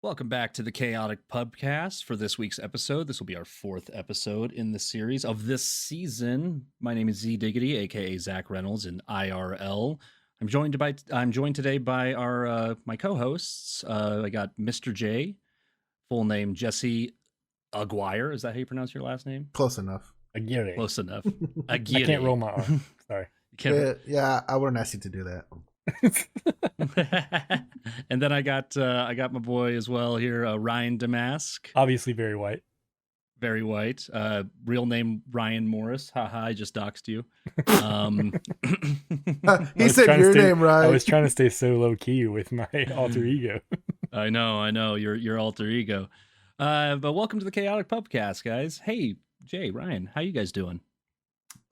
Welcome back to the Chaotic Pubcast for this week's episode. This will be our fourth episode in the series of this season. My name is Z Diggity, aka Zach Reynolds, in IRL. I'm joined today by our my co-hosts. I got Mr. J, full name Jesse Aguirre. Is that how you pronounce your last name? Close enough. Aguirre. Close enough. I can't roll my R. Sorry. Yeah, I wouldn't ask you to do that. And then I got my boy as well here, Ryan Damask. Obviously very white. Very white. Real name Ryan Morris. Haha, I just doxed you. He said your name right. I was trying to stay so low key with my alter ego. I know, your alter ego. But welcome to the Chaotic Pubcast, guys. Hey, Jay, Ryan, how you guys doing?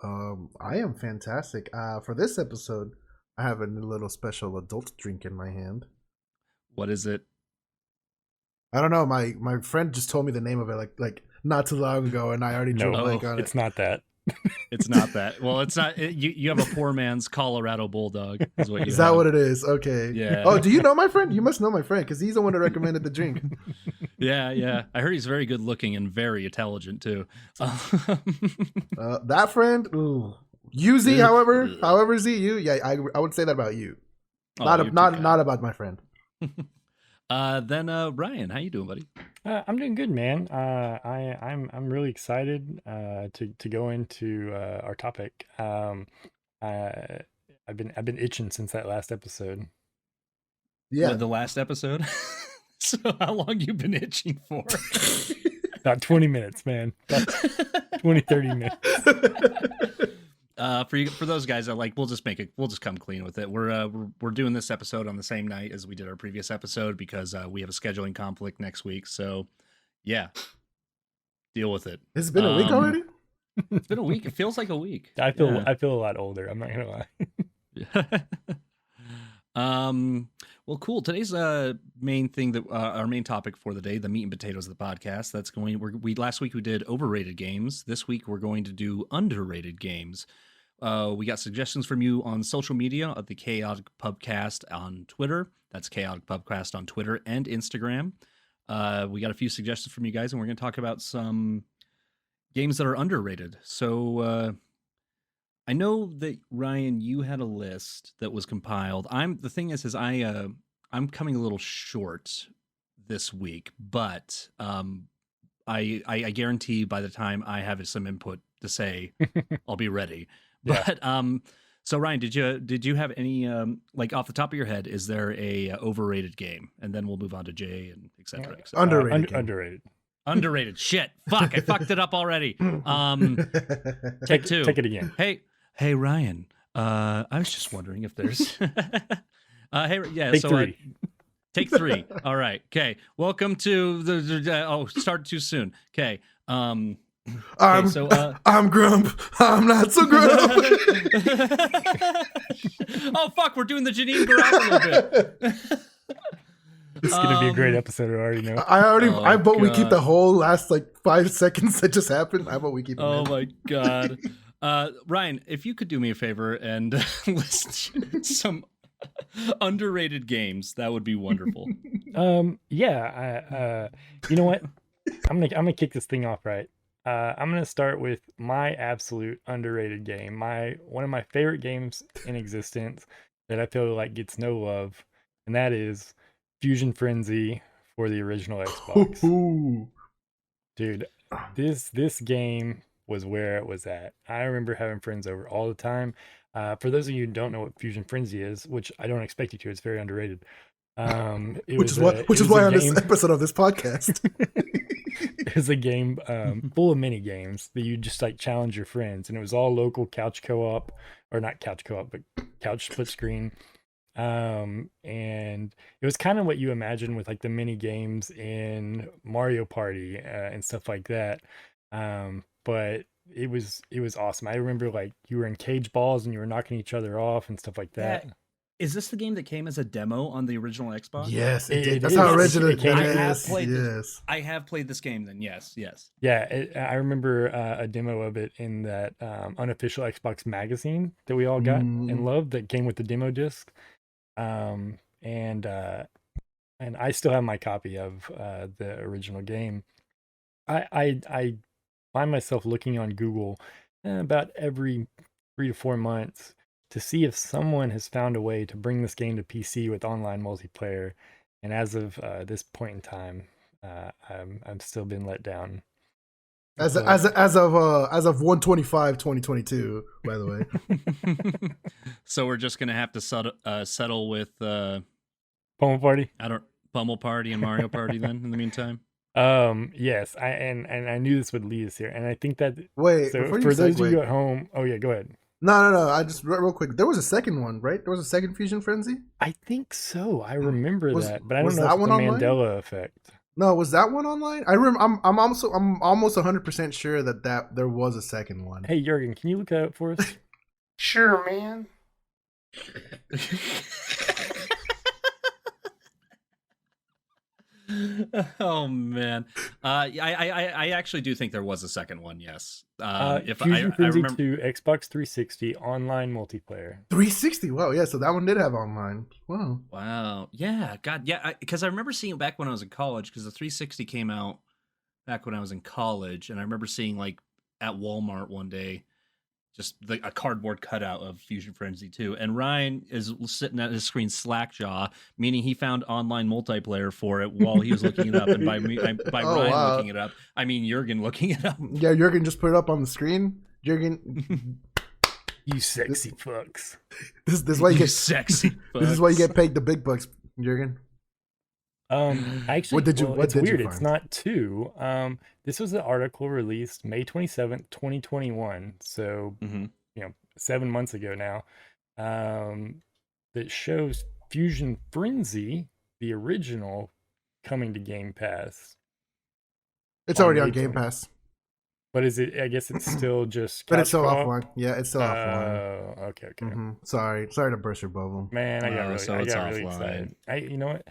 I am fantastic. For this episode, I have a little special adult drink in my hand. What is it? I don't know. My friend just told me the name of it like not too long ago, and I already drew a blank on it. It's not that. It's not that. Well, it's not. You have a poor man's Colorado Bulldog. Is what you Is have. that what it is? Okay. Yeah. Oh, do you know my friend? You must know my friend because he's the one that recommended the drink. Yeah. I heard he's very good looking and very intelligent too. That friend, ooh. You Z, however Z you, yeah, I would say that about you. Not about my friend. Then Ryan, how you doing, buddy? I'm doing good, man. I'm really excited to go into our topic. I've been itching since that last episode. Yeah, the last episode. So how long you been itching for? About 20 minutes, man. About 20, 30 minutes. For those guys that we'll just come clean with it. We're doing this episode on the same night as we did our previous episode because we have a scheduling conflict next week. So yeah, deal with it. It's been a week already. It's been a week. It feels like a week. I feel a lot older. I'm not gonna lie. Well, cool. Today's main thing that our main topic for the day, the meat and potatoes of the podcast. That's last week we did overrated games. This week we're going to do underrated games. We got suggestions from you on social media at the Chaotic Pubcast on Twitter. That's Chaotic Pubcast on Twitter and Instagram. We got a few suggestions from you guys, and we're going to talk about some games that are underrated. So I know that Ryan, you had a list that was compiled. I'm coming a little short this week, but I guarantee by the time I have some input to say, I'll be ready. But so Ryan, did you have any off the top of your head? Is there a overrated game? And then we'll move on to Jay and et cetera. Underrated. Underrated. Shit. Fuck. I fucked it up already. Take two. Take it again. Hey Ryan. I was just wondering if there's. Take three. Take three. All right. Okay. Welcome to the. Started too soon. Okay. I'm Grump. I'm not so Grump. Oh fuck! We're doing the Janine Garofalo bit. This is gonna be a great episode. I already know. I vote we keep the whole last 5 seconds that just happened. I vote we keep it. Oh my god. Ryan, if you could do me a favor and list some underrated games, that would be wonderful. Yeah. You know what? I'm gonna kick this thing off right. I'm gonna start with my absolute underrated game. One of my favorite games in existence that I feel like gets no love, and that is Fusion Frenzy for the original Xbox. Dude, this game was where it was at. I remember having friends over all the time. For those of you who don't know what Fusion Frenzy is, which I don't expect you to, it's very underrated. Which is why on this episode of this podcast. It was a game full of mini games that you just challenge your friends, and it was all local couch co-op, or not couch co-op, but couch split screen. And it was kind of what you imagine with the mini games in Mario Party and stuff like that. But it was awesome. I remember you were in cage balls and you were knocking each other off and stuff like that. Yeah. Is this the game that came as a demo on the original Xbox? Yes, it did. That's how original it came. I have played this game then, yes. Yeah, I remember a demo of it in that unofficial Xbox magazine that we all got and loved that came with the demo disc. And and I still have my copy of the original game. I find myself looking on Google about every 3 to 4 months to see if someone has found a way to bring this game to PC with online multiplayer. And as of this point in time, I'm still been let down. As But as of 1/25/2022, by the way. So we're just gonna have to settle with Pummel Party. Pummel Party and Mario Party then. In the meantime, Yes, I knew this would lead us here, and I think that Wait, so before you for those of segue. you at home, oh yeah, go ahead. No. I just real quick. There was a second one, right? There was a second Fusion Frenzy. I think so. I remember Was- that, but I don't was know if that it's one a online? Mandela effect. No, was that one online? I remember. I'm almost 100% sure that there was a second one. Hey, Jurgen, can you look that up for us? Sure, man. oh man, I actually do think there was a second one. Yes, if Fusion I Frenzy remember, 2 Xbox 360 online multiplayer. 360. Wow, yeah. So that one did have online. Wow. wow, yeah, God, yeah, because I remember seeing it back when I was in college. Because the 360 came out back when I was in college, and I remember seeing like at Walmart one day just a cardboard cutout of Fusion Frenzy 2. And Ryan is sitting at his screen slackjaw, meaning he found online multiplayer for it while he was looking it up. And by Oh, Ryan wow. looking it up, I mean Jurgen looking it up. Yeah, Jurgen just put it up on the screen. Jurgen, You sexy fucks. this is why you You get sexy. this is why you fucks. get paid the big bucks, Jurgen. Actually, What did you- well, what it's did you weird. It's find? not 2. This was an article released May 27th, 2021. So, Mhm. 7 months ago now. That shows Fusion Frenzy, the original, coming to Game Pass. It's On already on May Game 20. Pass, But is it? I guess it's still just. but it's couch still co-op? offline. Yeah, it's still offline. Okay. Sorry to burst your bubble. Man, I got Oh, really, so I it's got really offline. excited. You know what?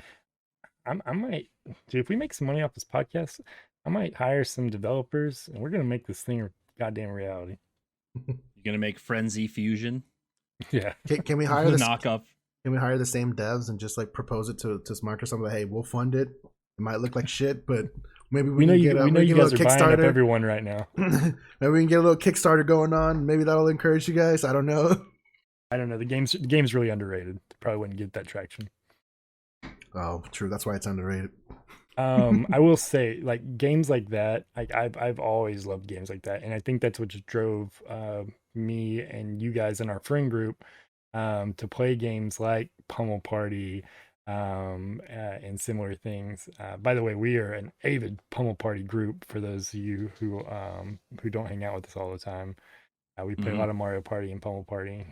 I might, dude, if we make some money off this podcast, I might hire some developers, and we're gonna make this thing a goddamn reality. You're gonna make Frenzy Fusion Yeah. Can we hire this? knockoff. Can we hire the same devs and just like propose it to Smart or something? Like, hey, we'll fund it. It might look like shit, but maybe We know can you. get We know you guys are buying up Kickstarter. everyone right now. Maybe we can get a little Kickstarter going on. Maybe that'll encourage you guys. I don't know. I don't know. The game's really underrated. Probably wouldn't get that traction. Oh, true. That's why it's underrated. I will say, like games like that, like I've always loved games like that, and I think that's what just drove me and you guys in our friend group to play games like Pummel Party and similar things. By the way, we are an avid Pummel Party group. For those of you who don't hang out with us all the time, we play a lot of Mario Party and Pummel Party.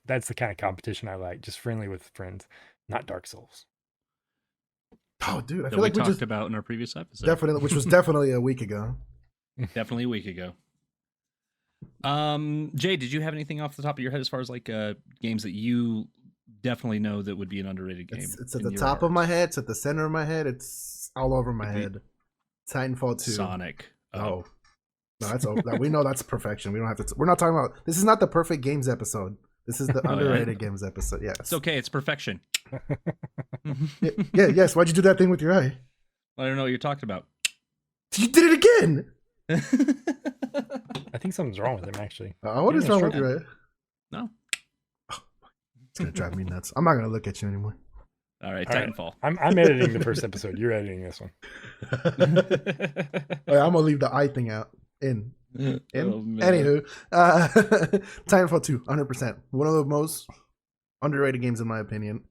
That's the kind of competition I like, just friendly with friends, not Dark Souls. Oh, dude, I That feel we like we talked just about in our previous episode. definitely, which was definitely a week ago. Definitely a week ago. Jay, did you have anything off the top of your head as far as like games that you definitely know that would be an underrated game? It's at in the your top of heart? my head. It's at the center of my head. It's all over my Could be head. Titanfall 2. Sonic. Oh. No, that's we know that's perfection. We don't have to. We're not talking about. This is not the perfect games episode. This is the yeah? underrated games episode. Yes. It's okay. It's perfection. Yeah. Yes. Why'd you do that thing with your eye? I don't know what you're talking about. You did it again. I think something's wrong with him, actually. What Yeah, is wrong sure. with your eye? No. It's gonna drive me nuts. I'm not gonna look at you anymore. All right, All right. Titanfall. I'm editing the first episode. You're editing this one. I'm gonna leave the eye thing out. In. Oh, man. Anywho, Titanfall 2, 100%. One of the most underrated games in my opinion.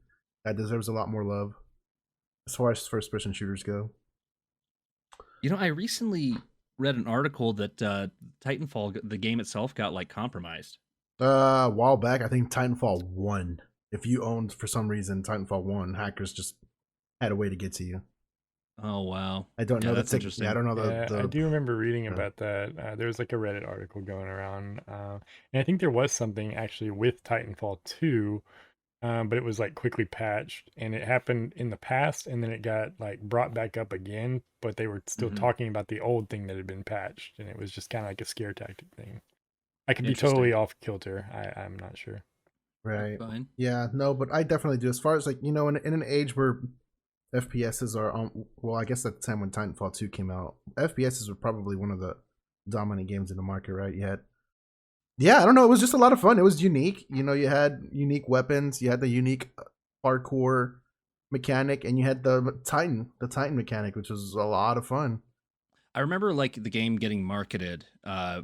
That deserves a lot more love as far as first-person shooters go. You know, I recently read an article that Titanfall, the game itself, got like compromised. A while back, I think Titanfall 1. If you owned for some reason Titanfall 1, hackers just had a way to get to you. Oh wow! I don't know that's the interesting. Yeah, I don't know Yeah, I do remember reading Yeah. about that. There was like a Reddit article going around, and I think there was something actually with Titanfall 2, but it was like quickly patched, and it happened in the past, and then it got like brought back up again, but they were still Mhm. talking about the old thing that had been patched, and it was just kind of like a scare tactic thing. I could be Interesting. totally off kilter. I'm not sure. Right. Fine. Yeah, no, but I definitely do. As far as like, in an age where FPSs are well, I guess at the time when Titanfall 2 came out, FPSs were probably one of the dominant games in the market, right? Yeah, I don't know. It was just a lot of fun. It was unique. You know, you had unique weapons, you had the unique parkour mechanic, and you had the Titan mechanic, which was a lot of fun. I remember like the game getting marketed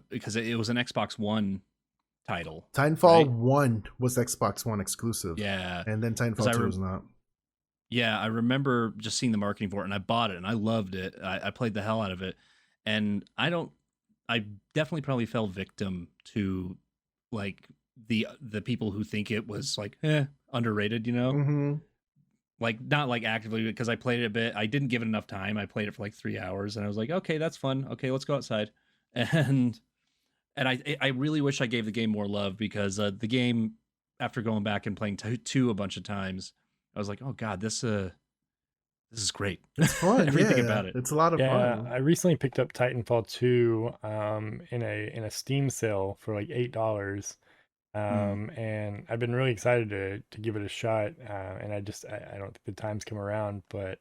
because it was an Xbox One title. Titanfall right? 1 was Xbox One exclusive. Yeah. And then Titanfall 2 was not. Yeah, I remember just seeing the marketing for it, and I bought it, and I loved it. I played the hell out of it, and I definitely probably fell victim to like the people who think it was like underrated, you know, Mm-hmm. like not like actively because I played it a bit. I didn't give it enough time. I played it for like 3 hours, and I was like, okay, that's fun. Okay, let's go outside, and I really wish I gave the game more love because the game after going back and playing two a bunch of times. I was like, oh god, this is great. It's fun. Everything yeah, about it. It's a lot of fun. I recently picked up Titanfall 2 in a Steam sale for like $8. And I've been really excited to give it a shot. And I don't think the time's come around, but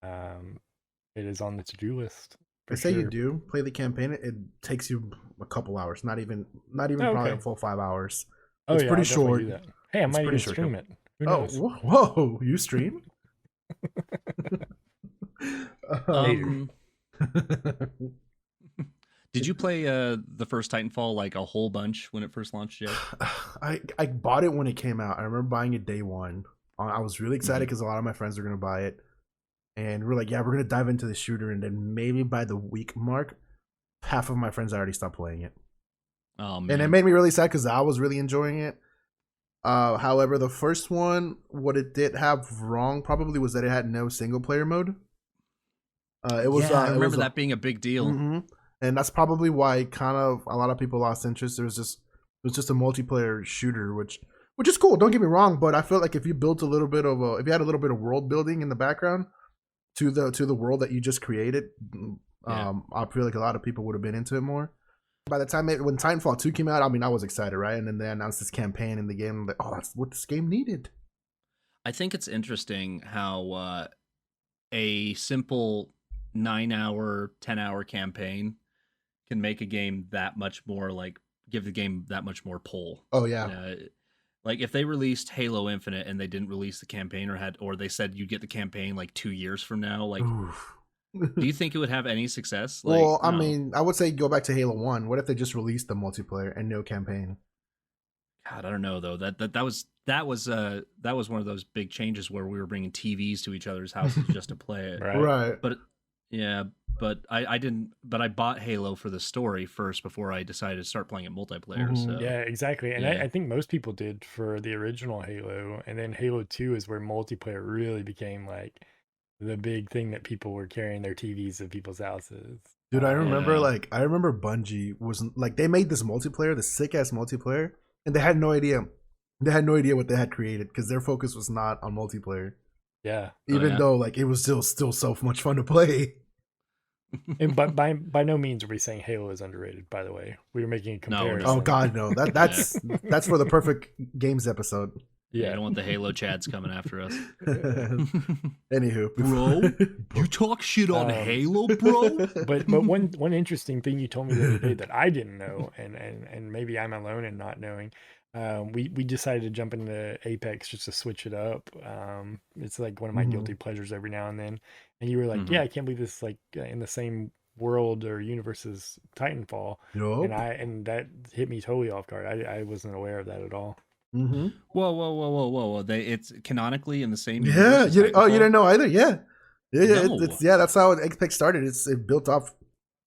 it is on the to-do list. I say you do play the campaign. It takes you a couple hours, not even probably a full 5 hours. Oh, it's yeah, pretty I'll definitely short. do that. Hey, I might even stream it. Who Oh, knows? whoa! You stream? Did you play the first Titanfall like a whole bunch when it first launched, Jay? I bought it when it came out. I remember buying it day one. I was really excited because a lot of my friends were gonna buy it, and we're like, yeah, we're gonna dive into the shooter. And then maybe by the week mark, half of my friends already stopped playing it. Oh man! And it made me really sad because I was really enjoying it. However, the first one, what it did have wrong probably was that it had no single player mode. I remember that being a big deal. Mm-hmm. And that's probably why kind of a lot of people lost interest. It was just a multiplayer shooter, which is cool. Don't get me wrong, but I feel like if you built if you had a little bit of world building in the background to the world that you just created, I feel like a lot of people would have been into it more. By the time when Titanfall 2 came out, I mean, I was excited, right? And then they announced this campaign in the game. I'm like, oh, that's what this game needed. I think it's interesting how a simple 9-hour, 10-hour campaign can make a game that much more give the game that much more pull. Oh yeah. Like if they released Halo Infinite and they didn't release the campaign or they said you get the campaign like 2 years from now, like do you think it would have any success? Well, I mean, I would say go back to Halo 1. What if they just released the multiplayer and no campaign? God, I don't know though. That was one of those big changes where we were bringing TVs to each other's houses just to play it. Right. But yeah, but I didn't. But I bought Halo for the story first before I decided to start playing it multiplayer. Mhm. So Yeah, exactly. And yeah. I think most people did for the original Halo, and then Halo 2 is where multiplayer really became like the big thing that people were carrying their TVs to people's houses. Dude, I remember Yeah. I remember Bungie wasn't like they made this multiplayer, the sick ass multiplayer, and they had no idea. They had no idea what they had created because their focus was not on multiplayer. Yeah. Even though like it was still so much fun to play. And by no means are we saying Halo is underrated, by the way. We were making a comparison. Oh god, no. That's for the perfect games episode. Yeah, I don't want the Halo chads coming after us. Anywho, Bro, you talk shit on Halo, bro. But one interesting thing you told me the other day that I didn't know, and maybe I'm alone in not knowing. We decided to jump into Apex just to switch it up. It's like one of my guilty pleasures every now and then. And you were like, yeah, I can't believe this is like in the same world or universe as Titanfall. Yup. And that hit me totally off guard. I wasn't aware of that at all. Mm-hmm. Whoa! It's canonically in the same. Yeah. universe as You Titanfall? didn't know either. Yeah. No. That's how Apex started. It built off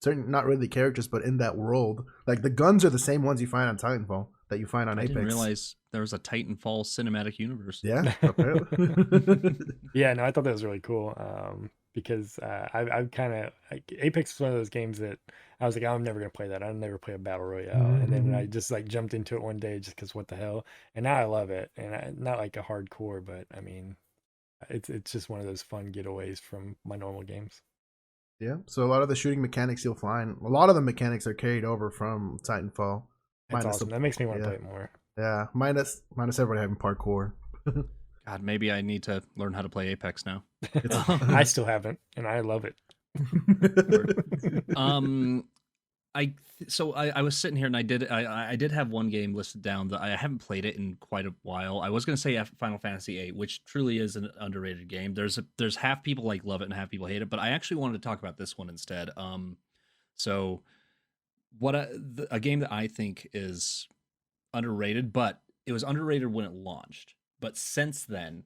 certain, not really characters, but in that world. Like the guns are the same ones you find on Titanfall that you find on I Apex. didn't realize there was a Titanfall cinematic universe. Yeah. Apparently. Yeah, no, I thought that was really cool. Because I've kind of Apex is one of those games that I was like, I'm never gonna play that. I'll never play a battle royale. And then I just like jumped into it one day just because what the hell. And now I love it. And not like a hardcore, but I mean, it's just one of those fun getaways from my normal games. Yeah. So a lot of the shooting mechanics you'll find, a lot of the mechanics are carried over from Titanfall. That's awesome. That makes me want to play it more. Yeah. Minus everybody having parkour. God, maybe I need to learn how to play Apex now. I still haven't, and I love it. Um, I was sitting here and I did have one game listed down that I haven't played it in quite a while. I was going to say Final Fantasy VIII, which truly is an underrated game. There's half people like love it and half people hate it, but I actually wanted to talk about this one instead. So a game that I think is underrated, but it was underrated when it launched, but since then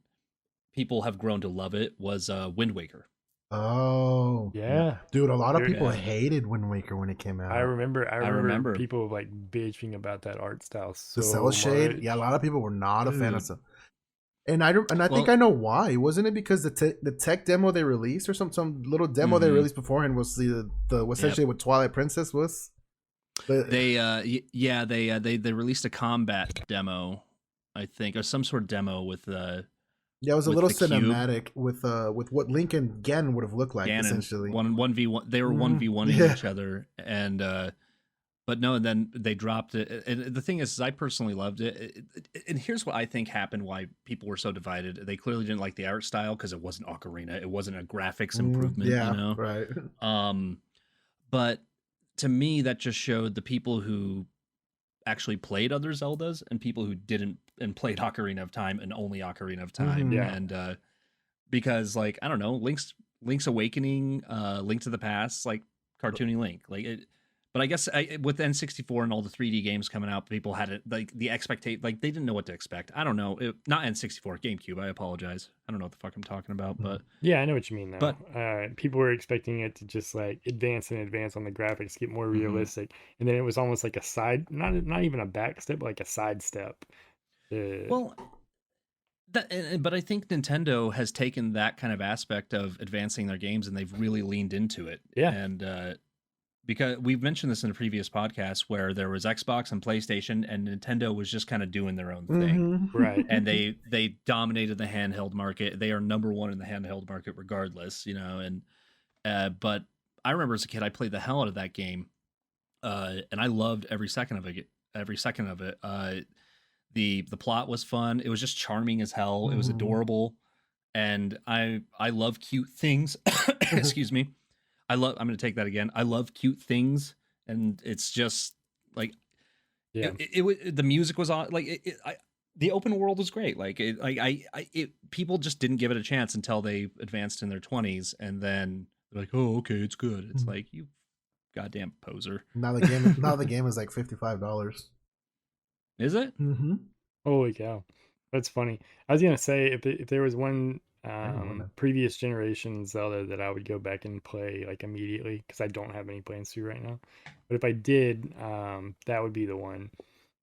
people have grown to love it, was Wind Waker. Oh, Yeah. dude, a lot of Dude, people yeah. hated Wind Waker when it came out. I remember remember. people like bitching about that art style so The cell shade, much. yeah, a lot of people were not a fan of Dude. cell. And I think Well- I know why. Wasn't it because the tech demo they released or some little demo they Mhm. released beforehand was the essentially what Twilight Princess was? They released a combat demo, I think, or some sort of demo with Yeah, it was a with little the cube. cinematic with what Link and Gen would have looked like Ganon, essentially. 1v1. They were 1v1ing Yeah. each other, and but no, and then they dropped it. And the thing is I personally loved it. And here's what I think happened: why people were so divided. They clearly didn't like the art style because it wasn't Ocarina. It wasn't a graphics improvement. Yeah, you know, right. But to me, that just showed the people who actually played other Zeldas and people who didn't and played Ocarina of Time and only Ocarina of Time. Mhm. Yeah. And because like I don't know, Link's Awakening, Link to the Past, like cartoony Link, like it. But I guess with N64 and all the 3D games coming out, people had it like the expectate, like they didn't know what to expect. I don't know, not N64, GameCube. I apologize. I don't know what the fuck I'm talking about, but Yeah, I know what you mean. Though. But- People were expecting it to just like advance and advance on the graphics, get more Mhm. realistic, and then it was almost like a side, not even a back step, but like a side step. Well, but I think Nintendo has taken that kind of aspect of advancing their games and they've really leaned into it. Yeah. And because we've mentioned this in a previous podcast where there was Xbox and PlayStation and Nintendo was just kind of doing their own thing. Mhm. Right. And they dominated the handheld market. They are number one in the handheld market regardless, you know, and but I remember as a kid I played the hell out of that game. And I loved every second of it. The plot was fun. It was just charming as hell. It was Mhm. adorable, and I love cute things. Excuse me. I'm going to take that again. I love cute things, and it's just like Yeah. the music was on. Like the open world was great. Like people just didn't give it a chance until they advanced in their 20s, and then they're like, oh, okay, it's good. It's Mhm. like you goddamn poser. Now the game is like $55. Is it? Mm-hmm. Holy cow, that's funny. I was gonna say if there was one that. previous generation Zelda that I would go back and play like immediately because I don't have any plans to right now. But if I did, that would be the one.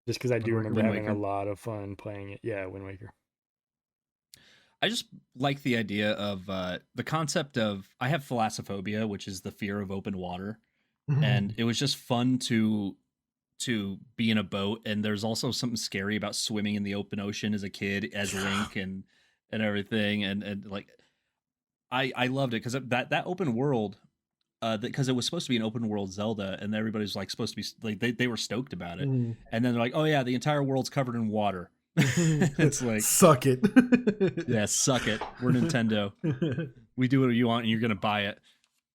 Just because I do Wind remember Waker. having a lot of fun playing it. Yeah, Wind Waker. I just like the idea of the concept of I have thalassophobia, which is the fear of open water, and it was just fun to be in a boat. And there's also something scary about swimming in the open ocean as a kid, as Link and everything, and like I loved it because that open world. Because it was supposed to be an open world Zelda, and everybody's like supposed to be like they were stoked about it, Mhm. and then they're like, oh yeah, the entire world's covered in water. It's like, suck it. yeah, suck it. We're Nintendo. We do what you want, and you're gonna buy it.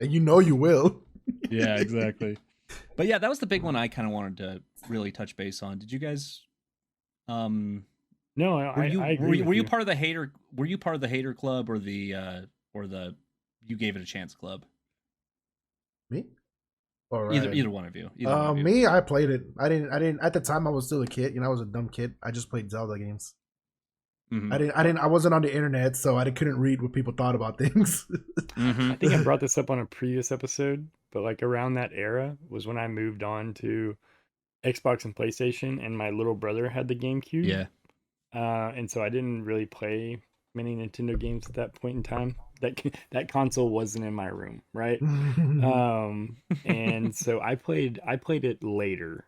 And you know you will. Yeah, exactly. But yeah, that was the big one I kind of wanted to really touch base on. Did you guys? No, Were you I agree. were you part of the hater? Were you part of the hater club or the you gave it a chance club? Me? All right. Either one of you. Either one of you. Me, I played it. I didn't at the time I was still a kid, you know, I was a dumb kid. I just played Zelda games. Mhm. I wasn't on the internet, so I couldn't read what people thought about things. Mhm. I think I brought this up on a previous episode, but like around that era was when I moved on to Xbox and PlayStation, and my little brother had the GameCube. Yeah. And so I didn't really play many Nintendo games at that point in time. That console wasn't in my room, right? And so I played it later,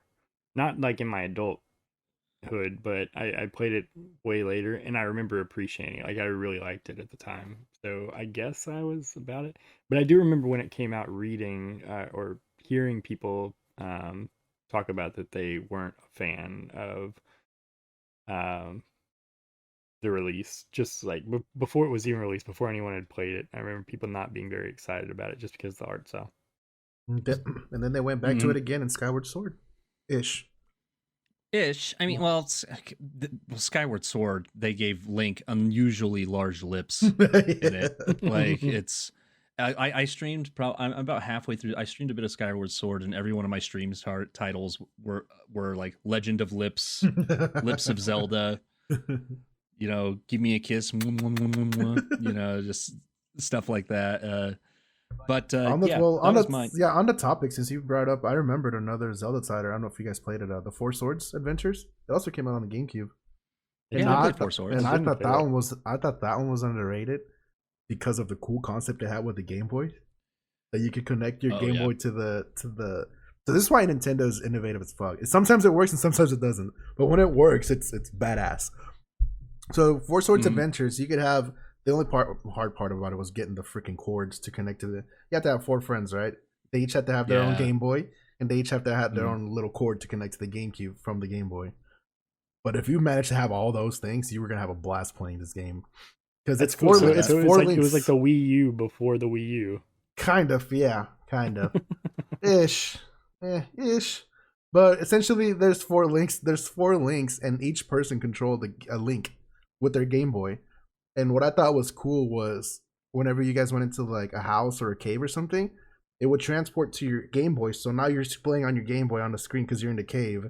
not like in my adulthood, but I played it way later, and I remember appreciating it. Like I really liked it at the time. So I guess I was about it. But I do remember when it came out, reading or hearing people talk about that they weren't a fan of the release, just like before it was even released, before anyone had played it. I remember people not being very excited about it just because of the art style. And then they went back to it again in Skyward Sword, ish. I mean, well, Skyward Sword, they gave Link unusually large lips in it. Like it's, I streamed. I'm about halfway through. I streamed a bit of Skyward Sword, and every one of my streams titles were like Legend of Lips, Lips of Zelda. You know, give me a kiss. You know, just stuff like that. But on the topic, since you brought up, I remembered another Zelda title. I don't know if you guys played it. The Four Swords Adventures. It also came out on the GameCube. Yeah, I played Four Swords. And I thought that one was underrated because of the cool concept it had with the Game Boy, that you could connect your Game Boy to the. So this is why Nintendo is innovative as fuck. Sometimes it works and sometimes it doesn't. But when it works, it's badass. So Four Swords Adventures, you could have. The only hard part about it was getting the freaking cords to connect to the. You have to have 4 friends, right? They each have to have their own Game Boy, and they each have to have their own little cord to connect to the GameCube from the Game Boy. But if you manage to have all those things, you were gonna have a blast playing this game because it's four. It's four links. It was like the Wii U before the Wii U. Kind of, yeah, kind of, ish. But essentially, there's 4 links. There's 4 links, and each person controlled a link with their Game Boy. And what I thought was cool was whenever you guys went into like a house or a cave or something, it would transport to your Game Boy. So now you're playing on your Game Boy on the screen because you're in the cave,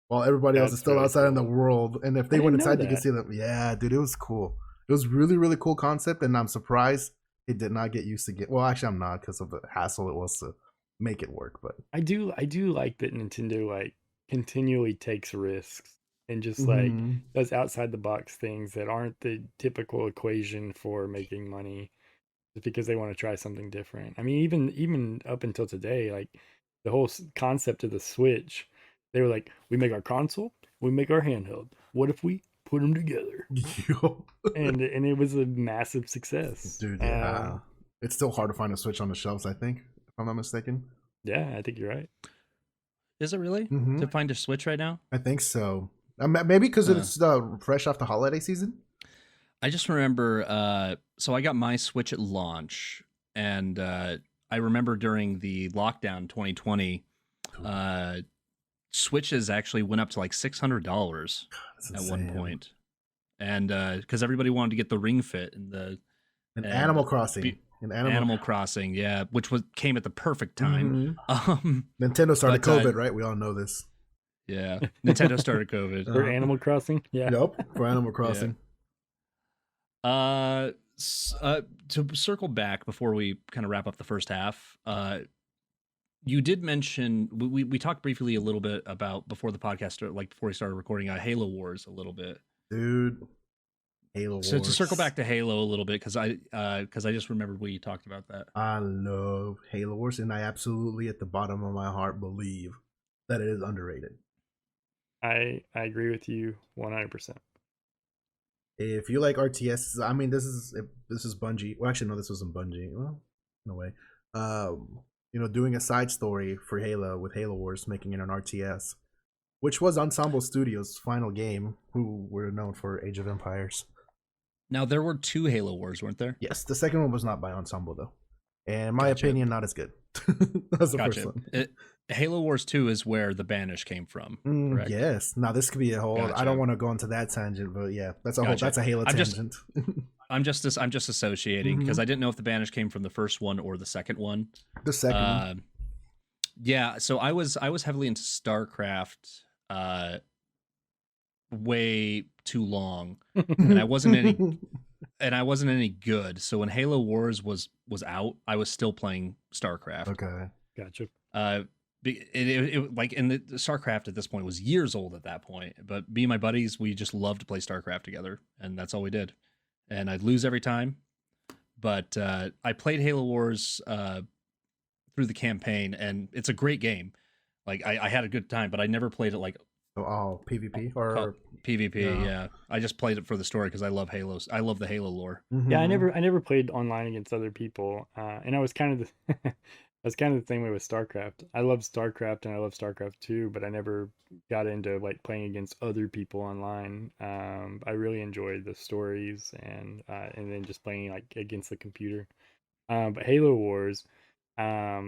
while everybody else is still outside in the world. And if they went inside, you could see them. Yeah, dude, it was cool. It was really, really cool concept, and I'm surprised it did not get used to get. Well, actually, I'm not because of the hassle it was to make it work. But I do like that Nintendo like continually takes risks. And just like does outside the box things that aren't the typical equation for making money, just because they want to try something different. I mean, even up until today, like the whole concept of the Switch, they were like, we make our console, we make our handheld. What if we put them together? and it was a massive success, dude. Yeah, it's still hard to find a Switch on the shelves. I think, if I'm not mistaken. Yeah, I think you're right. Is it really to find a Switch right now? I think so. Maybe because it's fresh off the holiday season. I just remember, so I got my Switch at launch, and I remember during the lockdown 2020, Switches actually went up to like $600 at one point, and because everybody wanted to get the Ring Fit and Animal Crossing. Animal Crossing, yeah, which came at the perfect time. Nintendo started COVID, right? We all know this. Yeah, Nintendo started COVID for Animal Crossing. Yeah, yep, for Animal Crossing. To circle back before we kind of wrap up the first half, you did mention we talked briefly a little bit about before the podcast started, like before we started recording, Halo Wars a little bit, dude. Halo Wars. So to circle back to Halo a little bit, because I just remembered we talked about that. I love Halo Wars, and I absolutely, at the bottom of my heart, believe that it is underrated. I agree with you 100%. If you like RTS, I mean, this is Bungie. Well, actually, no, this wasn't Bungie. Well, in a way, doing a side story for Halo with Halo Wars, making it an RTS, which was Ensemble Studios' final game, who were known for Age of Empires. Now there were 2 Halo Wars, weren't there? Yes, the second one was not by Ensemble though, and in my opinion, not as good. That's the first one. Halo Wars 2 is where the Banish came from, correct? Yes. Now this could be a whole. Gotcha. I don't want to go into that tangent, but yeah, that's a whole. That's a Halo tangent. I'm just associating because I didn't know if the Banish came from the first one or the second one. The second one. Yeah. So I was heavily into StarCraft, way too long, and I wasn't any good. So when Halo Wars was out, I was still playing StarCraft. Okay, gotcha. It like in the StarCraft at this point was years old at that point, but me and my buddies, we just loved to play StarCraft together, and that's all we did. And I'd lose every time, but I played Halo Wars through the campaign, and it's a great game. Like I had a good time, but I never played it like PvP or PvP. Yeah, I just played it for the story because I love Halo. I love the Halo lore. Yeah, I never played online against other people, and I was kind of That's kind of the thing with StarCraft. I love StarCraft and I love StarCraft 2, but I never got into like playing against other people online. I really enjoyed the stories and then just playing like against the computer. But Halo Wars, I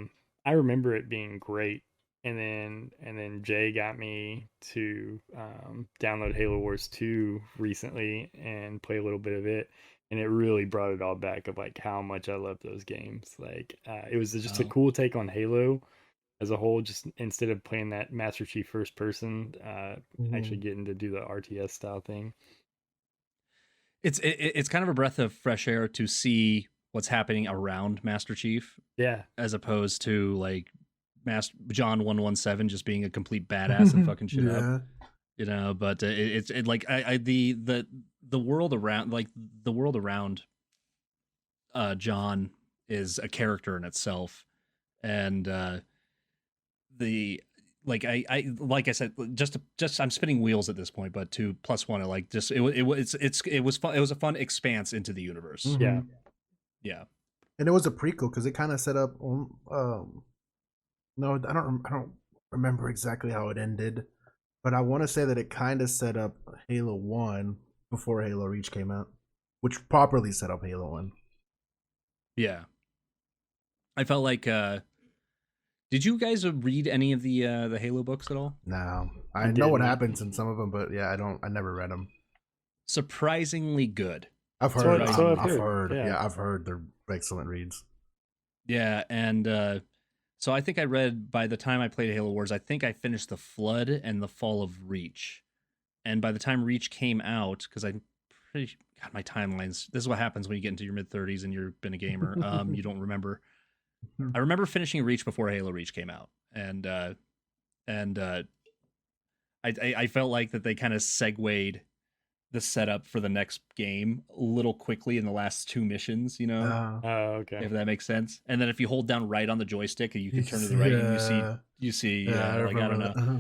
remember it being great, and then Jay got me to download Halo Wars 2 recently and play a little bit of it, and it really brought it all back of like how much I love those games. Like it was just a Oh. cool take on Halo as a whole. Just instead of playing that Master Chief first person, actually getting to do the RTS style thing. It's kind of a breath of fresh air to see what's happening around Master Chief, Yeah, as opposed to like Master John 117 just being a complete badass and fucking shit up. You know, but it's like the world around, like the world around John is a character in itself, and the like like I said, just I'm spinning wheels at this point, but 2+1, like just it was fun. It was a fun expanse into the universe. Mhm. yeah. Yeah. And it was a prequel because it kind of set up. No, I don't remember exactly how it ended, but I want to say that it kind of set up Halo 1 before Halo Reach came out, which properly set up Halo 1. Yeah. I felt like did you guys read any of the Halo books at all? Now I I know what didn't. happens in some of them, but yeah, I never read them. Surprisingly good. I've So- heard. so I've I've heard, heard. yeah. Yeah, I've heard they're excellent reads. Yeah, and so I think I read, by the time I played Halo Wars, I think I finished the Flood and the Fall of Reach. And by the time Reach came out, because I'm pretty God, my timelines. This is what happens when you get into your mid-30s and you've been a gamer. You don't remember. I remember finishing Reach before Halo Reach came out, and I felt like that they kind of segued the setup for the next game a little quickly in the last two missions, you know, Oh, okay. if that makes sense. And then if you hold down right on the joystick, you can turn to the right and you see, Yeah, like, I don't know. that. Uh-huh.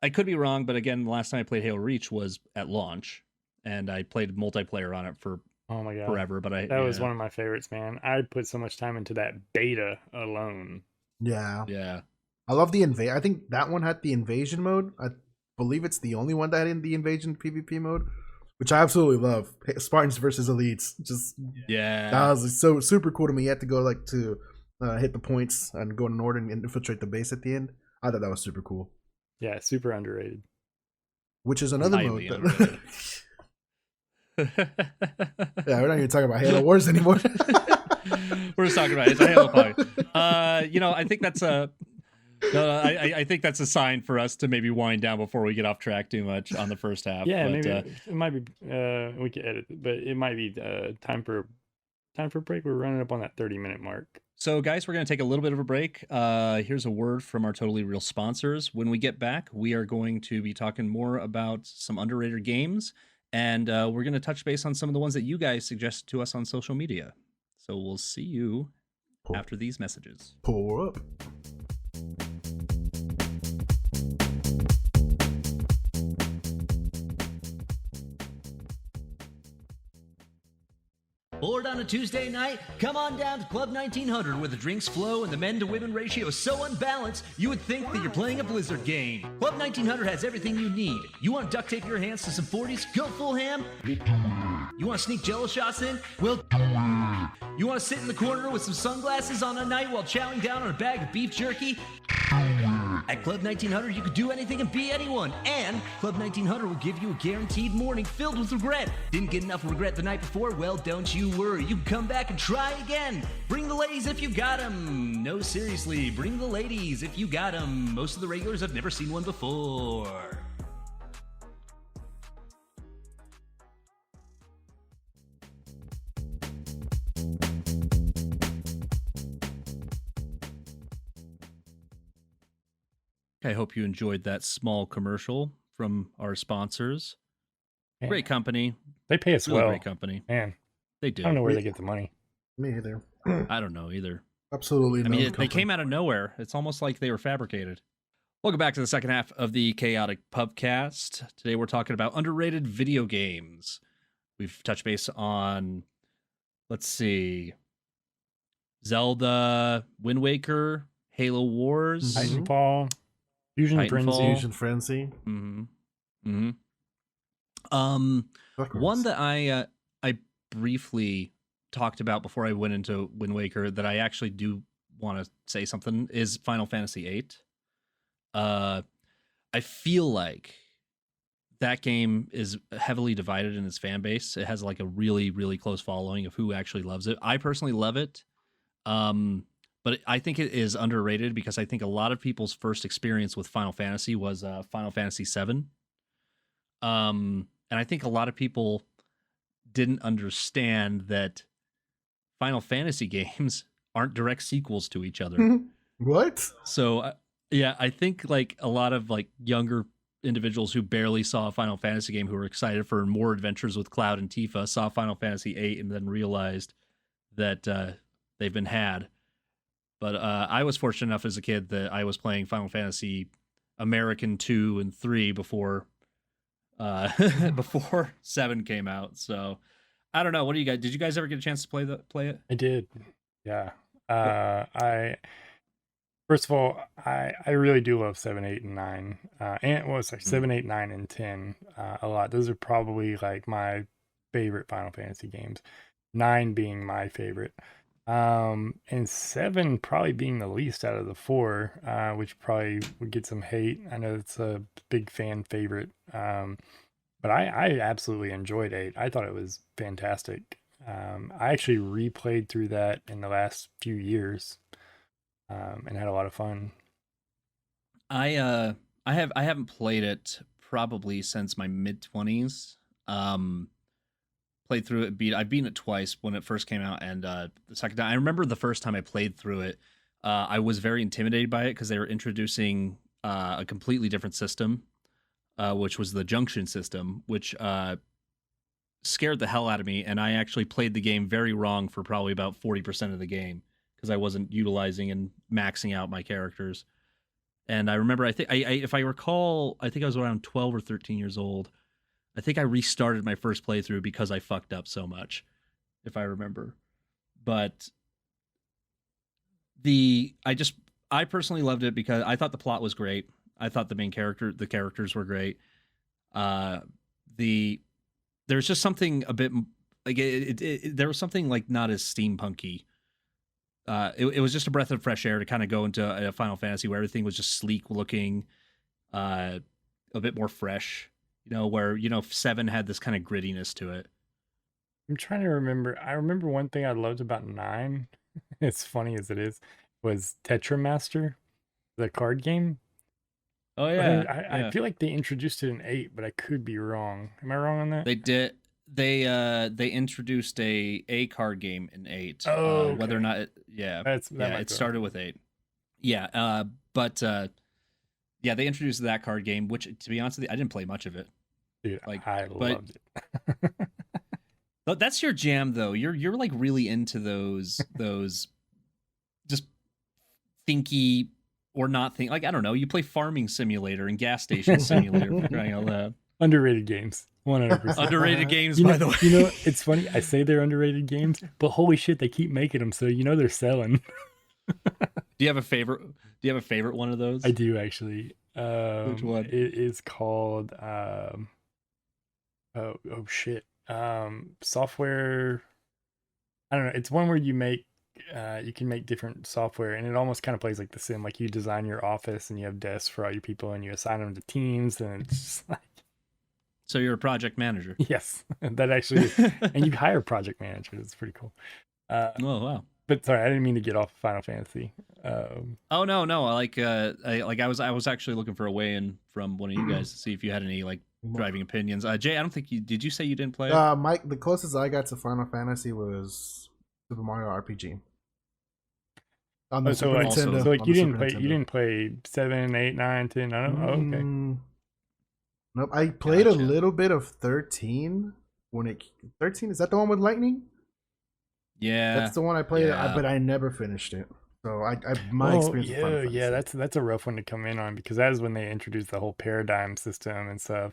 I could be wrong, but again, the last time I played Halo Reach was at launch, and I played multiplayer on it for Oh my god. forever. But That was one of my favorites, man. I put so much time into that beta alone. Yeah, Yeah. I love the invade. I think that one had the invasion mode. I believe it's the only one that had the invasion PvP mode, which I absolutely love. Spartans versus elites. Just Yeah. that was so super cool to me. You had to go like to hit the points and go in order and infiltrate the base at the end. I thought that was super cool. Yeah, super underrated. Which is another Highly mode. underrated. Yeah, we're not even talking about Halo Wars anymore. We're just talking about it. It's a Halo fight. You know, I think that's a. I think that's a sign for us to maybe wind down before we get off track too much on the first half. Yeah, but, maybe it might be. We could edit it, but it might be time for a break. We're running up on that 30-minute mark. So, guys, we're going to take a little bit of a break. Here's a word from our Totally Real sponsors. When we get back, we are going to be talking more about some underrated games, and we're going to touch base on some of the ones that you guys suggested to us on social media. So we'll see you after these messages. Pour up. Bored on a Tuesday night? Come on down to Club 1900 where the drinks flow and the men to women ratio is so unbalanced you would think that you're playing a Blizzard game. Club 1900 has everything you need. You want to duct tape your hands to some 40s? Go full ham. You want to sneak jello shots in? Well, you want to sit in the corner with some sunglasses on a night while chowing down on a bag of beef jerky? At Club 1900, you can do anything and be anyone. And Club 1900 will give you a guaranteed morning filled with regret. Didn't get enough regret the night before? Well, don't you worry. You can come back and try again. Bring the ladies if you got them. No, seriously, bring the ladies if you got them. Most of the regulars have never seen one before. I hope you enjoyed that small commercial from our sponsors. Man, Great company. They pay us Really well. great company. Man, They I do. don't know where they get the money. Me either. I don't know either. Absolutely. I mean, they came out of nowhere. It's almost like they were fabricated. Welcome back to the second half of the Chaotic Pubcast. Today we're talking about underrated video games. We've touched base on, let's see, Zelda, Wind Waker, Halo Wars. Mhm. Titanfall, Fusion Frenzy. Titanfall. Fusion Frenzy. Mm-hmm. Of One course. that I briefly talked about before I went into Wind Waker that I actually do want to say something is Final Fantasy VIII. I feel like that game is heavily divided in its fan base. It has like a really, really close following of who actually loves it. I personally love it. But I think it is underrated because I think a lot of people's first experience with Final Fantasy was Final Fantasy VII. And I think a lot of people didn't understand that Final Fantasy games aren't direct sequels to each other. What? So yeah, I think like a lot of like younger individuals who barely saw a Final Fantasy game who were excited for more adventures with Cloud and Tifa saw Final Fantasy VIII and then realized that they've been had. But I was fortunate enough as a kid that I was playing Final Fantasy American 2 and 3 before before 7 came out. So I don't know. What do you guys? Did you guys ever get a chance to play it? I did. Yeah. I first of all, I really do love 7, 8, and 9. And well, sorry, 7, 8, 9, and 10 a lot. Those are probably like my favorite Final Fantasy games. 9 being my favorite. And 7 probably being the least out of the 4, which probably would get some hate. I know it's a big fan favorite. But I absolutely enjoyed 8. I thought it was fantastic. I actually replayed through that in the last few years, and had a lot of fun. I haven't played it probably since my mid-20s. Played through it, I've beaten it twice when it first came out, and the second time I remember the first time I played through it, I was very intimidated by it because they were introducing a completely different system, which was the junction system, which scared the hell out of me, and I actually played the game very wrong for probably about 40% of the game because I wasn't utilizing and maxing out my characters. And I remember, if I recall, I think I was around 12 or 13 years old. I think I restarted my first playthrough because I fucked up so much, if I remember. But I personally loved it because I thought the plot was great. I thought the characters were great. There's just something a bit like there was something like not as steampunky. It was just a breath of fresh air to kind of go into a Final Fantasy where everything was just sleek looking, a bit more fresh. Where 7 had this kind of grittiness to it. I'm trying to remember. I remember one thing I loved about 9, as funny as it is, was Tetramaster, the card game. Oh yeah, I feel like they introduced it in 8, but I could be wrong. Am I wrong on that? They did. They introduced a card game in 8. Oh, okay. Whether or not it started with 8. Yeah, but yeah, they introduced that card game, which, to be honest with you, I didn't play much of it. Dude, I loved it. But that's your jam, though. You're like really into those just thinky or not think. Like, I don't know. You play Farming Simulator and Gas Station Simulator for crying out loud. Underrated games, 100%. Underrated games, by the way. It's funny. I say they're underrated games, but holy shit, they keep making them, so they're selling. Do you have a favorite? Do you have a favorite one of those? I do actually. Which one? It is called oh shit. Software. I don't know. It's one where you can make different software, and it almost kind of plays like The Sim. Like you design your office, and you have desks for all your people, and you assign them to teams, and it's just like. So you're a project manager. Yes, that actually is. And you hire project managers. It's pretty cool. Oh wow. But sorry, I didn't mean to get off Final Fantasy. Oh no. I was actually looking for a way in from one of you guys to see if you had any like driving opinions. Jay, I don't think did. You say you didn't play it? Mike, the closest I got to Final Fantasy was Super Mario RPG. On the Super Nintendo. So like you didn't play 7, 8, 9, 10. I don't know. Oh, okay. Nope. I played a little bit of 13 when 13, is that the one with lightning? Yeah, that's the one I played, but I never finished it. So my experience. Yeah, that's a rough one to come in on because that is when they introduced the whole paradigm system and stuff,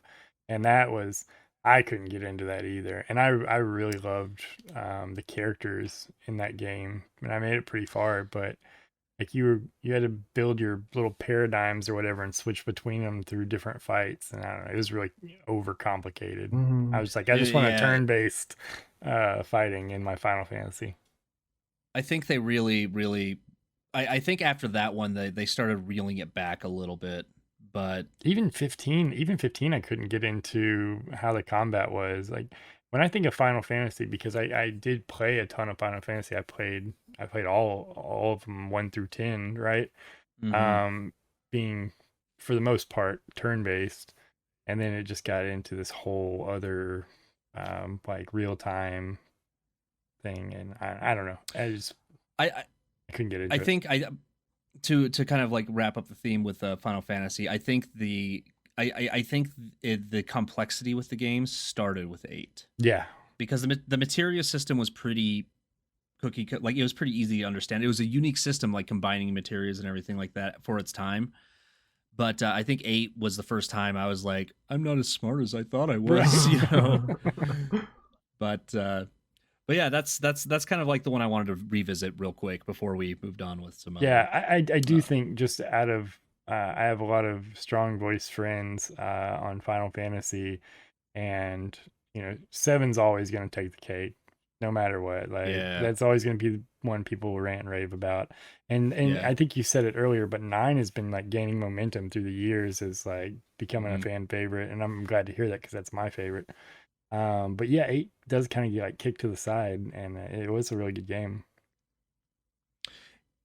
and that was I couldn't get into that either, and I really loved the characters in that game, and I made it pretty far, but like you had to build your little paradigms or whatever and switch between them through different fights, and I don't know, it was really overcomplicated. I was like, I just want a Yeah. turn-based fighting in my Final Fantasy. I think they really. I think after that one, they started reeling it back a little bit, but Even 15, I couldn't get into how the combat was. Like when I think of Final Fantasy, because I did play a ton of Final Fantasy. I played all of them 1 through 10, right? mhm. Being for the most part turn-based, and then it just got into this whole other like real-time thing, and I don't know. I I couldn't get I into it. think to kind of like wrap up the theme with Final Fantasy. I think I think the complexity with the games started with 8 Yeah. because the materia system was pretty like it was pretty easy to understand. It was a unique system, like combining materials and everything like that for its time. But I think 8 was the first time I was like, I'm not as smart as I thought I was, you know. But yeah, that's kind of like the one I wanted to revisit real quick before we moved on with some other. Yeah, I do think just out of I have a lot of strong voice friends on Final Fantasy, and you know, 7's always going to take the cake, no matter what. Like Yeah. that's always going to be the one people will rant and rave about. And Yeah. I think you said it earlier, but 9 has been like gaining momentum through the years as like becoming a Mhm. fan favorite, and I'm glad to hear that because that's my favorite. But yeah, 8 does kind of get like kicked to the side, and it was a really good game.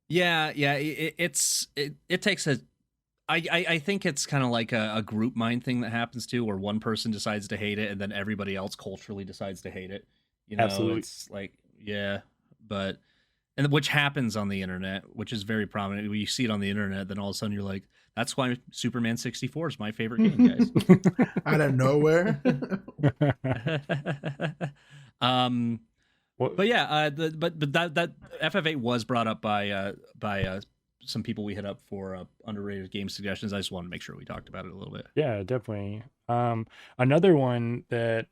Yeah, it takes a. I think it's kind of like a group mind thing that happens too, where one person decides to hate it and then everybody else culturally decides to hate it. You know, Absolutely. it's like yeah, but and which happens on the internet, which is very prominent. When you see it on the internet, then all of a sudden you're like, that's why Superman 64 is my favorite game, guys. Out of nowhere. But yeah, but that FF8 was brought up by some people we hit up for underrated game suggestions. I just wanted to make sure we talked about it a little bit. Yeah, definitely. Another one that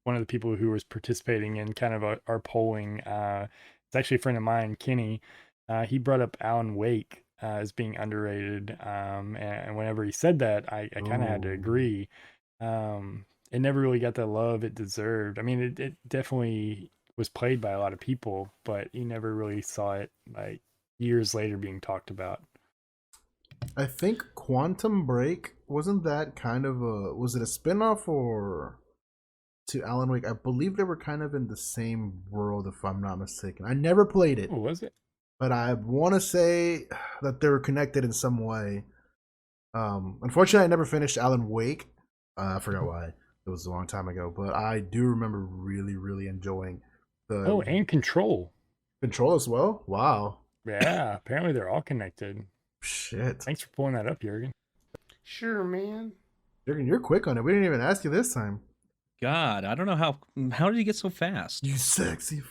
one of the people who was participating in kind of our polling, it's actually a friend of mine, Kenny. He brought up Alan Wake as being underrated, and whenever he said that, I kind of had to Ooh. agree. It never really got the love it deserved. I mean, it definitely was played by a lot of people, but you never really saw it like years later being talked about. I think Quantum Break, wasn't that kind of was it a spin-off or to Alan Wake? I believe they were kind of in the same world, if I'm not mistaken. I never played it, Oh, was it? but I want to say that they were connected in some way. Unfortunately, I never finished Alan Wake. I forgot why. It was a long time ago, but I do remember really enjoying the Oh, and Control. Control as well. Wow. Yeah, apparently they're all connected. Shit. Thanks for pulling that up, Jurgen. Sure, man. Jürgen, you're quick on it. We didn't even ask you this time. God, I don't know how did he get so fast? You sexy.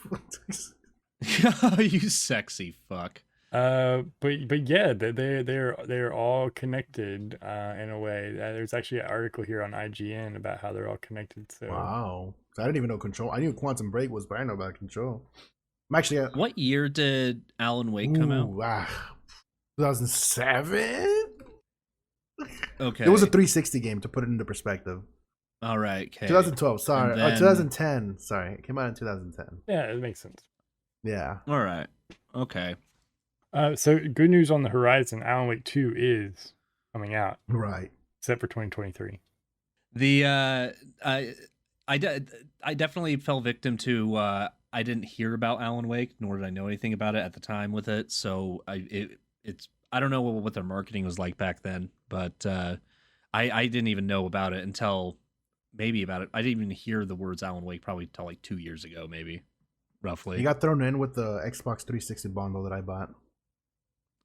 You sexy fuck. But yeah, they're all connected in a way. There's actually an article here on IGN about how they're all connected. So Wow. I didn't even know Control. I knew Quantum Break was, but I didn't know about Control. I'm actually. What year did Alan Wake come out? 2007. Okay, It was a 360 game, to put it into perspective. all right. Okay. 2012. Sorry, And then- 2010. Sorry, it came out in 2010. yeah, it makes sense. Yeah. All right. Okay. So good news on the horizon. Alan Wake 2 is coming out, Right. except for 2023. The I definitely fell victim to I didn't hear about Alan Wake, nor did I know anything about it at the time with it. So it's I don't know what their marketing was like back then, but I didn't even know about it until maybe about it. I didn't even hear the words Alan Wake probably until like 2 years ago, maybe roughly. You got thrown in with the Xbox 360 bundle that I bought.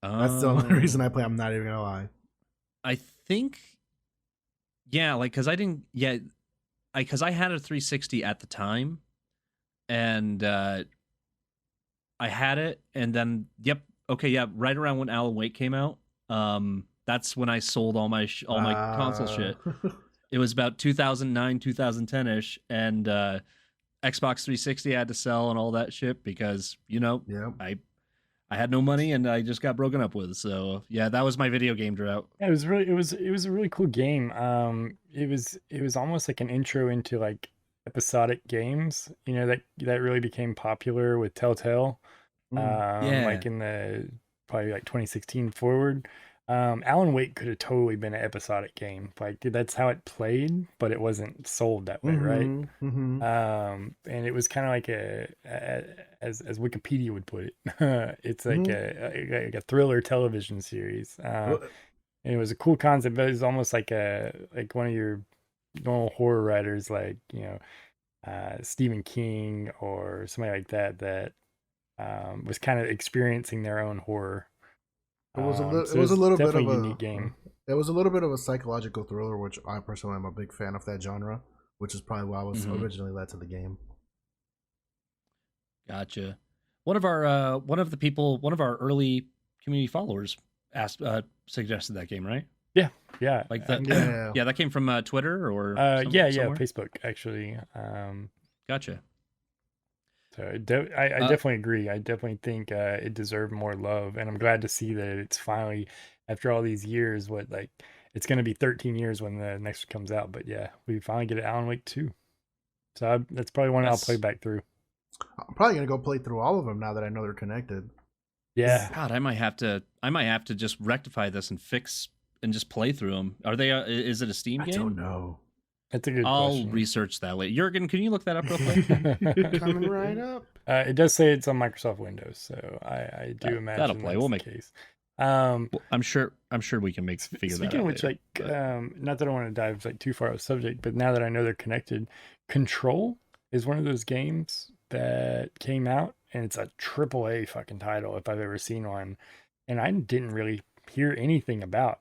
That's the only reason I play. I'm not even gonna lie. I think, yeah, like because I didn't, yeah, because I had a 360 at the time, and I had it, and then yep, okay, yeah, right around when Alan Wake came out, that's when I sold all my console shit. It was about 2009, 2010-ish, and Xbox 360 had to sell and all that shit because, Yeah. I had no money and I just got broken up with. So yeah, that was my video game drought. Yeah, it was a really cool game. It was almost like an intro into like episodic games, that really became popular with Telltale. Yeah. Like in the probably like 2016 forward. Alan Wake could have totally been an episodic game. Like that's how it played, but it wasn't sold that way, right? Mm-hmm. And it was kind of like as Wikipedia would put it, it's like a thriller television series. And it was a cool concept, but it was almost like one of your normal horror writers, like Stephen King or somebody like that was kind of experiencing their own horror. It was So a little bit of definitely a unique game. It was a little bit of a psychological thriller, which I personally am a big fan of that genre, which is probably why I was originally led to the game. Gotcha. One of our early community followers suggested that game, right? Yeah, Like that. Yeah. That came from Twitter or yeah, somewhere? Facebook actually. Gotcha. So I definitely agree. I definitely think it deserved more love, and I'm glad to see that it's finally, after all these years, it's going to be 13 years when the next one comes out. But yeah, we finally get Alan Wake 2. So that's probably one I'll play back through. I'm probably gonna go play through all of them now that I know they're connected. Yeah. God, I might have to just rectify this and fix and just play through them. Are they? Is it a Steam game? I don't know. That's a good I'll question. research that later. Jurgen, can you look that up real quick? Coming right up. It does say it's on Microsoft Windows, so I do imagine that'll play. that's We'll the make case. Well, I'm sure we can figure that out. Speaking of which, later, not that I want to dive too far off the subject, but now that I know they're connected, Control is one of those games that came out, and it's a AAA fucking title if I've ever seen one, and I didn't really hear anything about.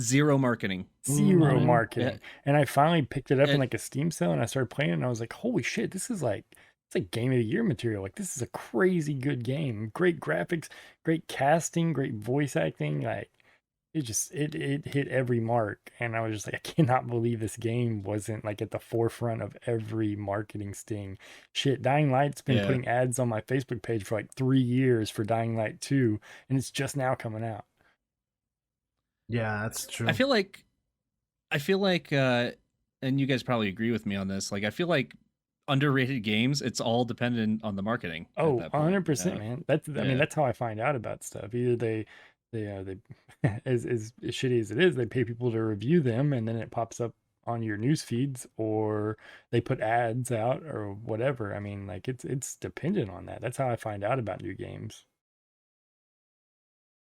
Zero marketing. Zero marketing. Yeah. And I finally picked it up in like a Steam sale, and I started playing it, and I was like, holy shit, this is like, it's like game of the year material. Like, this is a crazy good game. Great graphics, great casting, great voice acting. Like, it hit every mark. And I was just like, I cannot believe this game wasn't like at the forefront of every marketing sting. Shit, Dying Light's been putting ads on my Facebook page for like 3 years for Dying Light 2, and it's just now coming out. Yeah, that's true. I feel like, and you guys probably agree with me on this. Like, I feel like underrated games, it's all dependent on the marketing. Oh, 100%, man. I mean, that's how I find out about stuff. Either they as shitty as it is, they pay people to review them, and then it pops up on your news feeds, or they put ads out or whatever. I mean, like it's dependent on that. That's how I find out about new games.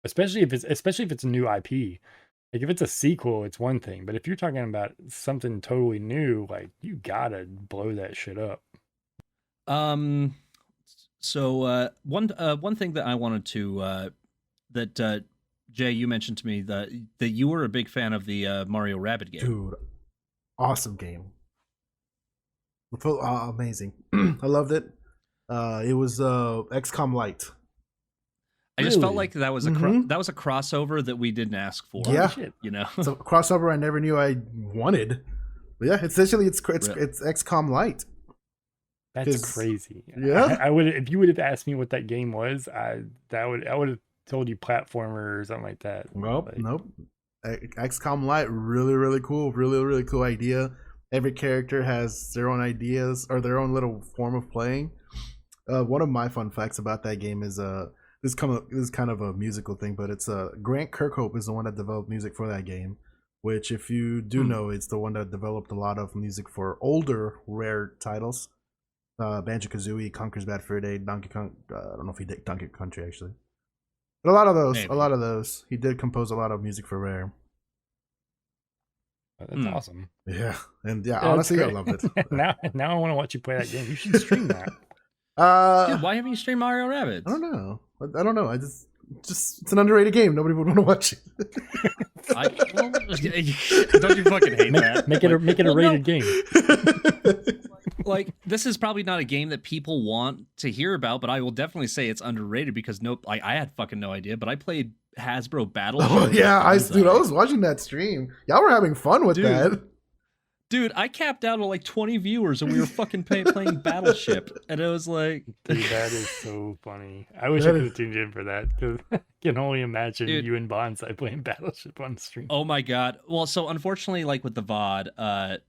Especially if it's a new IP. Like if it's a sequel, it's one thing, but if you're talking about something totally new, like you gotta blow that shit up. So one thing that I wanted to that Jay, you mentioned to me that you were a big fan of the Mario Rabbids game. Dude, awesome game. Amazing. I loved it. It was XCOM Lite. I just felt like that was a crossover that we didn't ask for. Yeah, you know, it's a crossover I never knew I wanted. But yeah, essentially it's XCOM Lite. That's crazy. Yeah, I would, if you would have asked me what that game was, I would have told you platformer or something like that. Nope. XCOM Lite, really cool, really cool idea. Every character has their own ideas or their own little form of playing. One of my fun facts about that game is this is kind of a musical thing, but it's Grant Kirkhope is the one that developed music for that game, which if you do know, it's the one that developed a lot of music for older Rare titles. Banjo-Kazooie, Conker's Bad Fur Day, Donkey Kong. I don't know if he did Donkey Country actually, but a lot of those. He did compose a lot of music for Rare. That's awesome. Yeah, and honestly, I love it. now I want to watch you play that game. You should stream that. Dude, why haven't you streamed Mario Rabbids? I don't know. I just it's an underrated game. Nobody would want to watch it. Don't you fucking hate that? Make it a rated game. Like, this is probably not a game that people want to hear about, but I will definitely say it's underrated because I had fucking no idea, but I played Hasbro Battle. Oh yeah, I was watching that stream. Y'all were having fun with that. Dude, I capped out at like 20 viewers and we were fucking playing Battleship. And it was like... Dude, that is so funny. I wish I That could is- have tuned in for that, because I can only imagine Dude. you and Bonsai playing Battleship on stream. Oh my god. Well, so unfortunately, like with the VOD,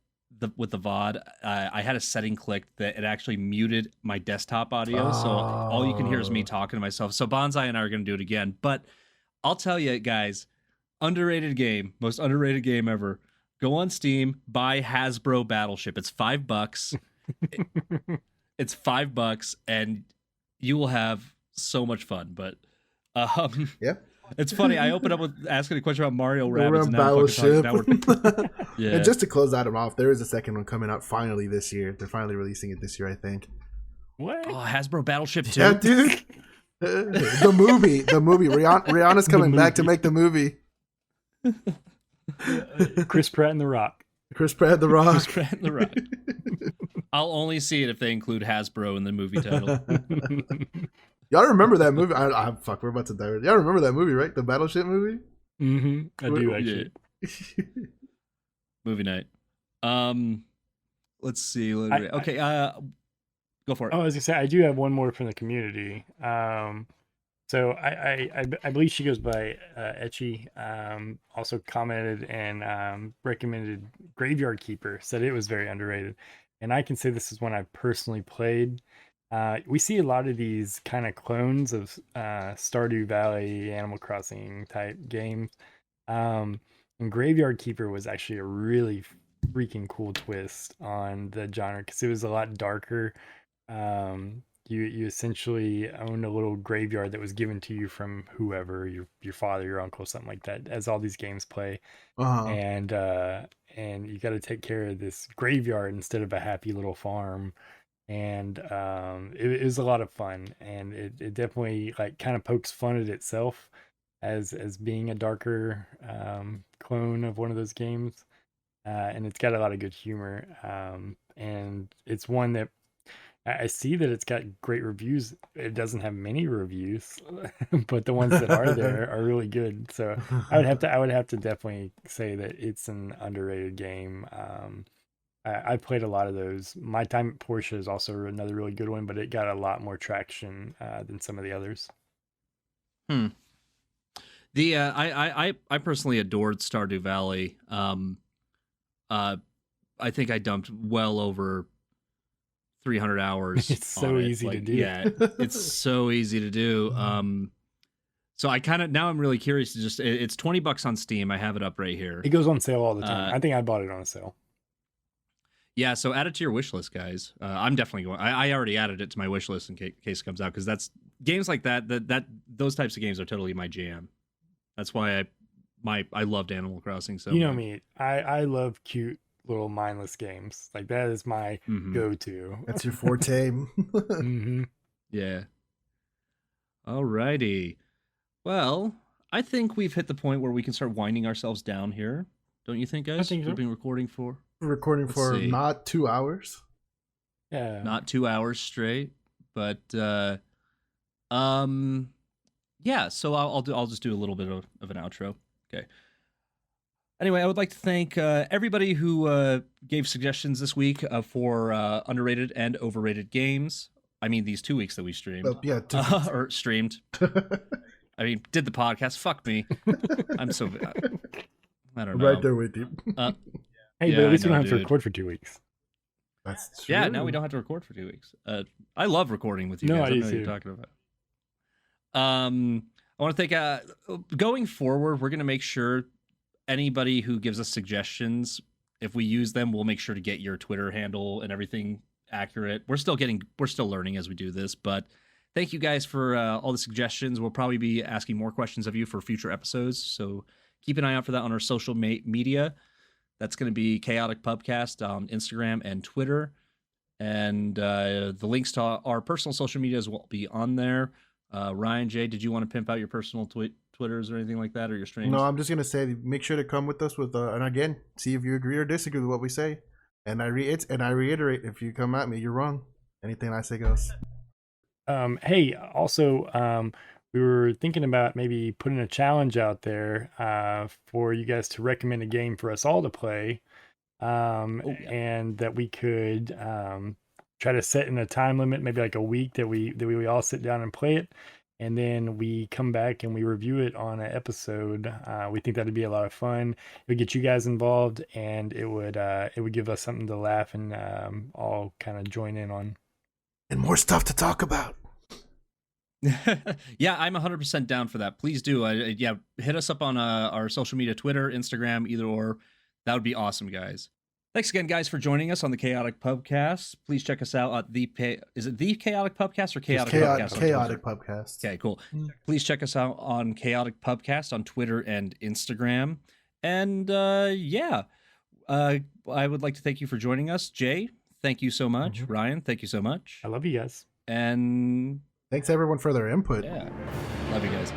with the VOD, I had a setting clicked that it actually muted my desktop audio, so all you can hear is me talking to myself. So Bonsai and I are going to do it again, but I'll tell you guys, underrated game, most underrated game ever. Go on Steam, buy Hasbro Battleship. It's $5. It's $5, and you will have so much fun. But Yeah. it's funny. I opened up with asking a question about Mario We're Rabbids, on and now we're fucking Battleship. talking- yeah. And just to close that off, there is a second one coming out finally this year. They're finally releasing it this year, I think. What? Oh, Hasbro Battleship 2. Yeah, dude. The movie. Rihanna's coming back to make the movie. Chris Pratt and The Rock. Chris Pratt, The Rock. Chris Pratt and The Rock. I'll only see it if they include Hasbro in the movie title. Y'all remember that movie? Fuck, we're about to die. Y'all remember that movie, right? The Battleship movie? I do actually. Movie night. Let's see. Okay, go for it. Oh, I was gonna say I do have one more from the community. So I believe she goes by Etchy. Also commented and recommended Graveyard Keeper. Said it was very underrated, and I can say this is one I personally played. We see a lot of these kind of clones of Stardew Valley, Animal Crossing type games. And Graveyard Keeper was actually a really freaking cool twist on the genre because it was a lot darker. You essentially owned a little graveyard that was given to you from whoever, your father, your uncle, something like that, as all these games play. Uh-huh. And you got to take care of this graveyard instead of a happy little farm. And it was a lot of fun, and it definitely like kind of pokes fun at itself as being a darker clone of one of those games. And it's got a lot of good humor. And it's one that I see that it's got great reviews. It doesn't have many reviews, but the ones that are there are really good. So I would have to definitely say that it's an underrated game. I played a lot of those. My Time at Porsche is also another really good one, but it got a lot more traction than some of the others. The I personally adored Stardew Valley. I think I dumped well over 300 hours. It's so on it. easy to do. Yeah, it's so easy to do. So I kind of now I'm really curious to just. It's $20 on Steam. I have it up right here. It goes on sale all the time. I think I bought it on a sale. Yeah, so add it to your wish list, guys. I'm definitely going. I already added it to my wish list in case it comes out because that's games like that those types of games are totally my jam. That's why I loved Animal Crossing so. You know much. me. I love cute little mindless games. Like that is my go-to. That's your forte. Yeah. Alrighty. Well, I think we've hit the point where we can start winding ourselves down here. Don't you think, guys? I think so. We've been recording for Recording Let's for see. not 2 hours. Yeah. not 2 hours straight, but yeah. So I'll just do a little bit of an outro. Okay. Anyway, I would like to thank everybody who gave suggestions this week for underrated and overrated games. I mean, these 2 weeks that we streamed. Yeah. Or streamed. I mean, did the podcast. Fuck me. I'm so... I don't know. Right there with you. Hey, Yeah, but I at least we know, don't have to dude. record for 2 weeks. That's true. Yeah, now we don't have to record for 2 weeks. I love recording with you No, guys. I I do know what you're too. talking about. I want to thank... going forward, we're going to make sure anybody who gives us suggestions, if we use them, we'll make sure to get your Twitter handle and everything accurate. We're still learning as we do this, but thank you guys for all the suggestions. We'll probably be asking more questions of you for future episodes, so keep an eye out for that on our social media. That's going to be Chaotic Pubcast on Instagram and Twitter, and the links to our personal social medias will be on there. Ryan J, did you want to pimp out your personal Twitters or anything like that, or your streams? No, I'm just gonna say, make sure to come with us with, and again, see if you agree or disagree with what we say. And I reiterate, if you come at me, you're wrong. Anything I say goes. Hey, also, we were thinking about maybe putting a challenge out there for you guys to recommend a game for us all to play. and that we could try to set in a time limit, maybe like a week, that we all sit down and play it, and then we come back and we review it on an episode. We think that'd be a lot of fun. It would get you guys involved, and it would give us something to laugh and all kind of join in on. And more stuff to talk about. Yeah, I'm 100% down for that. Please do. Yeah, hit us up on our social media, Twitter, Instagram, either or. That would be awesome, guys. Thanks again, guys, for joining us on the Chaotic Pubcast. Please check us out at is it the Chaotic Pubcast or Chaotic Pubcast? Chaotic Pubcast. Okay, cool. Please check us out on Chaotic Pubcast on Twitter and Instagram. And yeah, I would like to thank you for joining us. Jay, thank you so much. Ryan, thank you so much. I love you guys. And thanks everyone for their input. Yeah, love you guys.